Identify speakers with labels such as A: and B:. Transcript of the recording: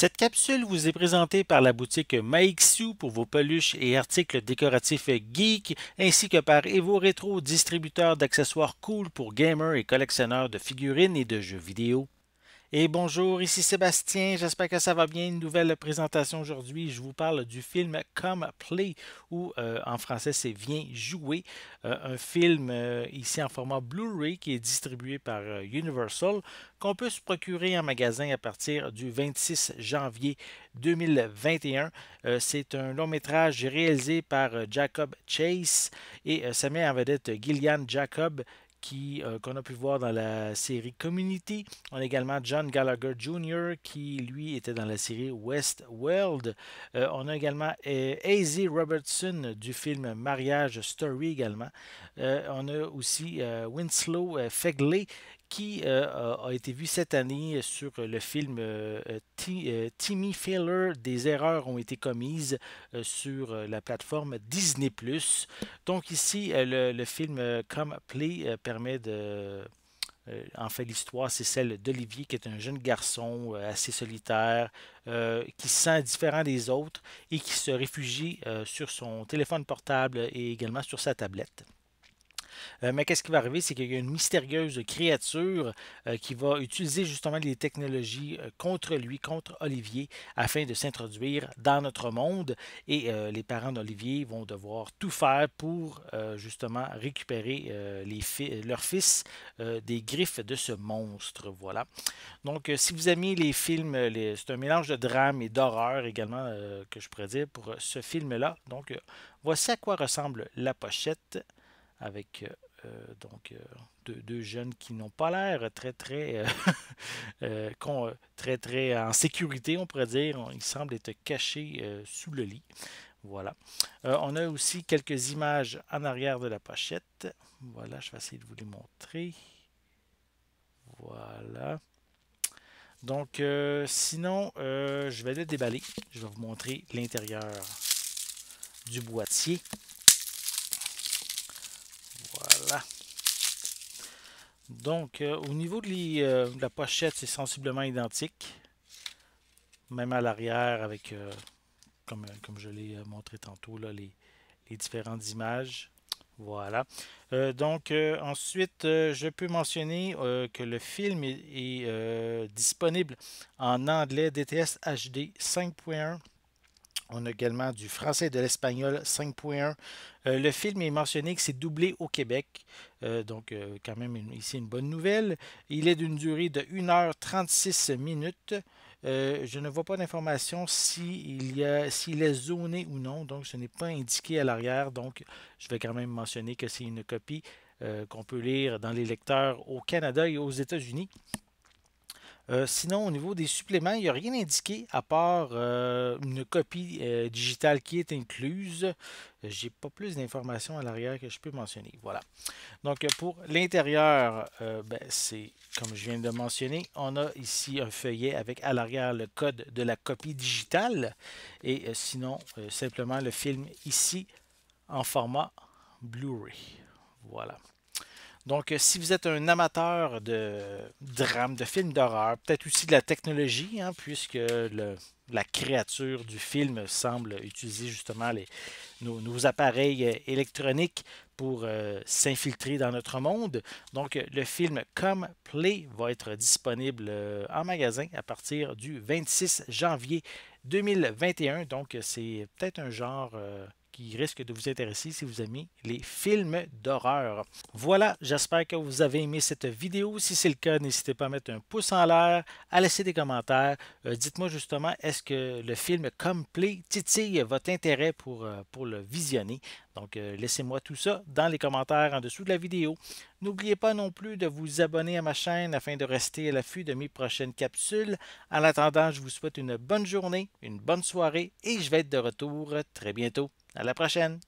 A: Cette capsule vous est présentée par la boutique Maixu pour vos peluches et articles décoratifs geek, ainsi que par Evo Retro, distributeur d'accessoires cool pour gamers et collectionneurs de figurines et de jeux vidéo. Et bonjour, ici Sébastien, j'espère que ça va bien. Une nouvelle présentation aujourd'hui. Je vous parle du film Come Play, ou en français c'est Viens jouer, un film ici en format Blu-ray qui est distribué par Universal, qu'on peut se procurer en magasin à partir du 26 janvier 2021. C'est un long métrage réalisé par Jacob Chase et ça met en vedette Gillian Jacob qu'on a pu voir dans la série Community. On a également John Gallagher Jr. qui, lui, était dans la série Westworld. On a également A.Z. Robertson du film Mariage Story également. On a aussi Winslow Fegley qui a été vu cette année sur le film Timmy Failure. Des erreurs ont été commises sur la plateforme Disney+. Donc ici, le film Come Play permet de... en fait, l'histoire, c'est celle d'Olivier, qui est un jeune garçon assez solitaire, qui se sent différent des autres et qui se réfugie sur son téléphone portable et également sur sa tablette. Mais qu'est-ce qui va arriver? C'est qu'il y a une mystérieuse créature qui va utiliser justement les technologies contre lui, contre Olivier, afin de s'introduire dans notre monde. Et les parents d'Olivier vont devoir tout faire pour justement récupérer leur fils des griffes de ce monstre. Voilà. Donc, si vous aimez les films, c'est un mélange de drame et d'horreur également que je pourrais dire pour ce film-là. Donc, voici à quoi ressemble la pochette avec deux jeunes qui n'ont pas l'air très très en sécurité, on pourrait dire. Ils semblent être cachés sous le lit. Voilà. On a aussi quelques images en arrière de la pochette. Voilà, je vais essayer de vous les montrer. Voilà. Donc, sinon, je vais le déballer. Je vais vous montrer l'intérieur du boîtier. Voilà. Donc, au niveau de la pochette, c'est sensiblement identique. Même à l'arrière, avec, comme je l'ai montré tantôt, là, les différentes images. Voilà. Ensuite, je peux mentionner que le film est disponible en anglais DTS HD 5.1. On a également du français et de l'espagnol 5.1. Le film est mentionné que c'est doublé au Québec. Quand même, ici, une bonne nouvelle. Il est d'une durée de 1h36 minutes. Je ne vois pas d'information s'il est zoné ou non. Donc, ce n'est pas indiqué à l'arrière. Donc, je vais quand même mentionner que c'est une copie qu'on peut lire dans les lecteurs au Canada et aux États-Unis. Sinon, au niveau des suppléments, il n'y a rien indiqué à part une copie digitale qui est incluse. J'ai pas plus d'informations à l'arrière que je peux mentionner. Voilà. Donc, pour l'intérieur, c'est comme je viens de mentionner, on a ici un feuillet avec à l'arrière le code de la copie digitale. Et sinon, simplement le film ici en format Blu-ray. Voilà. Donc, si vous êtes un amateur de drame, de films d'horreur, peut-être aussi de la technologie, hein, puisque la créature du film semble utiliser justement nos appareils électroniques pour s'infiltrer dans notre monde. Donc, le film Come Play va être disponible en magasin à partir du 26 janvier 2021. Donc, c'est peut-être un genre qui risque de vous intéresser si vous aimez les films d'horreur. Voilà, j'espère que vous avez aimé cette vidéo. Si c'est le cas, n'hésitez pas à mettre un pouce en l'air, à laisser des commentaires. Dites-moi justement, est-ce que le film Come Play titille votre intérêt pour le visionner? Donc, laissez-moi tout ça dans les commentaires en dessous de la vidéo. N'oubliez pas non plus de vous abonner à ma chaîne afin de rester à l'affût de mes prochaines capsules. En attendant, je vous souhaite une bonne journée, une bonne soirée et je vais être de retour très bientôt. À la prochaine!